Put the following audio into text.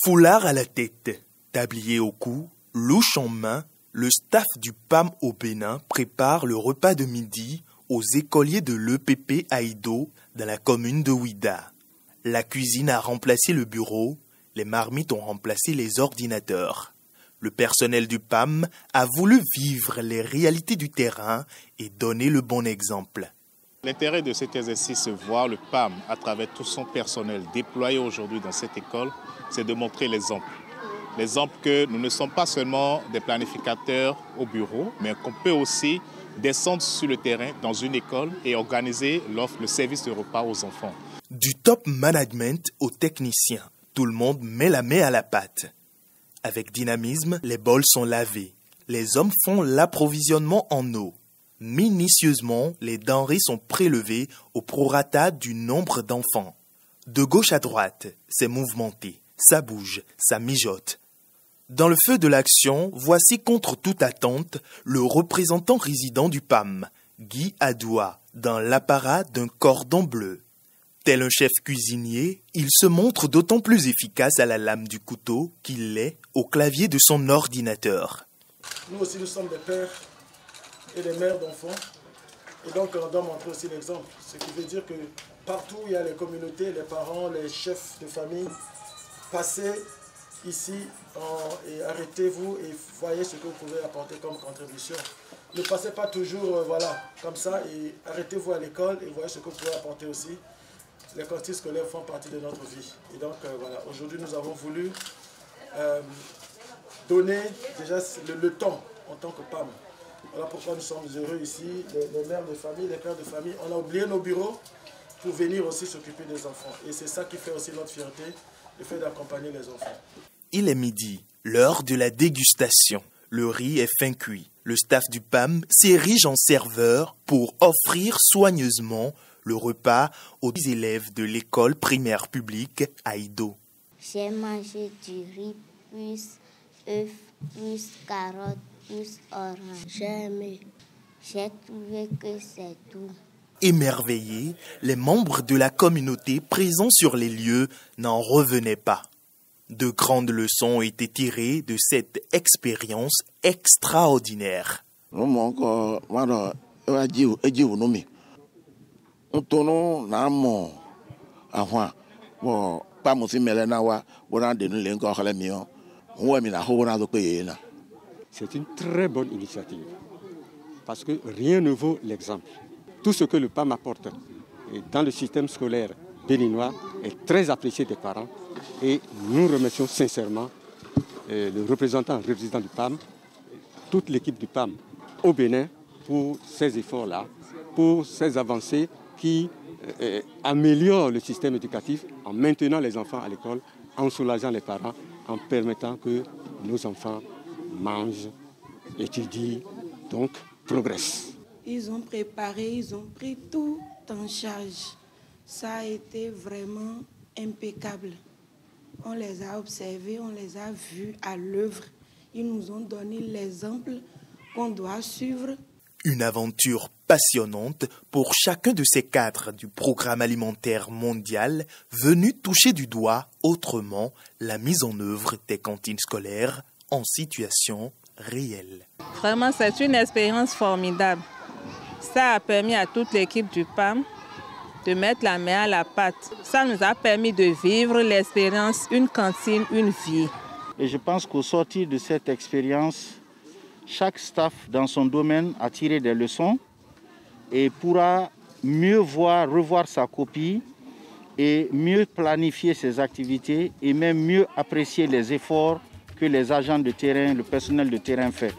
Foulard à la tête, tablier au cou, louche en main, le staff du PAM au Bénin prépare le repas de midi aux écoliers de l'EPP Aïdo dans la commune de Ouida. La cuisine a remplacé le bureau, les marmites ont remplacé les ordinateurs. Le personnel du PAM a voulu vivre les réalités du terrain et donner le bon exemple. L'intérêt de cet exercice, c'est voir le PAM à travers tout son personnel déployé aujourd'hui dans cette école, c'est de montrer l'exemple. L'exemple que nous ne sommes pas seulement des planificateurs au bureau, mais qu'on peut aussi descendre sur le terrain dans une école et organiser le service de repas aux enfants. Du top management aux techniciens, tout le monde met la main à la pâte. Avec dynamisme, les bols sont lavés. Les hommes font l'approvisionnement en eau. Minutieusement, les denrées sont prélevées au prorata du nombre d'enfants. De gauche à droite, c'est mouvementé, ça bouge, ça mijote. Dans le feu de l'action, voici contre toute attente le représentant résident du PAM, Guy Adoua, dans l'apparat d'un cordon bleu. Tel un chef cuisinier, il se montre d'autant plus efficace à la lame du couteau qu'il l'est au clavier de son ordinateur. Nous aussi, nous sommes des pères et des mères d'enfants. Et donc, on doit montrer aussi l'exemple. Ce qui veut dire que partout où il y a les communautés, les parents, les chefs de famille, passez ici et arrêtez-vous et voyez ce que vous pouvez apporter comme contribution. Ne passez pas toujours comme ça et arrêtez-vous à l'école et voyez ce que vous pouvez apporter aussi. Les cantines scolaires font partie de notre vie. Et donc aujourd'hui nous avons voulu donner déjà le temps en tant que PAM. Voilà pourquoi nous sommes heureux ici, les mères de famille, les pères de famille. On a oublié nos bureaux pour venir aussi s'occuper des enfants. Et c'est ça qui fait aussi notre fierté, le fait d'accompagner les enfants. Il est midi, l'heure de la dégustation. Le riz est fin cuit. Le staff du PAM s'érige en serveur pour offrir soigneusement le repas aux élèves de l'école primaire publique Aïdo. J'ai mangé du riz, plus œufs, plus carottes, plus orange. J'ai aimé. J'ai trouvé que c'est tout. Émerveillés, les membres de la communauté présents sur les lieux n'en revenaient pas. De grandes leçons ont été tirées de cette expérience extraordinaire. C'est une très bonne initiative parce que rien ne vaut l'exemple. Tout ce que le PAM apporte dans le système scolaire béninois est très apprécié des parents et nous remercions sincèrement le représentant résident du PAM, toute l'équipe du PAM au Bénin pour ces efforts-là, pour ces avancées qui améliorent le système éducatif en maintenant les enfants à l'école, en soulageant les parents, en permettant que nos enfants mangent, étudient, donc progressent. Ils ont préparé, ils ont pris tout en charge. Ça a été vraiment impeccable. On les a observés, on les a vus à l'œuvre. Ils nous ont donné l'exemple qu'on doit suivre. Une aventure passionnante pour chacun de ces cadres du programme alimentaire mondial venus toucher du doigt autrement la mise en œuvre des cantines scolaires en situation réelle. Vraiment, c'est une expérience formidable. Ça a permis à toute l'équipe du PAM de mettre la main à la pâte. Ça nous a permis de vivre l'expérience une cantine, une vie. Et je pense qu'au sortir de cette expérience, chaque staff dans son domaine a tiré des leçons et pourra mieux revoir sa copie et mieux planifier ses activités et même mieux apprécier les efforts que les agents de terrain, le personnel de terrain fait.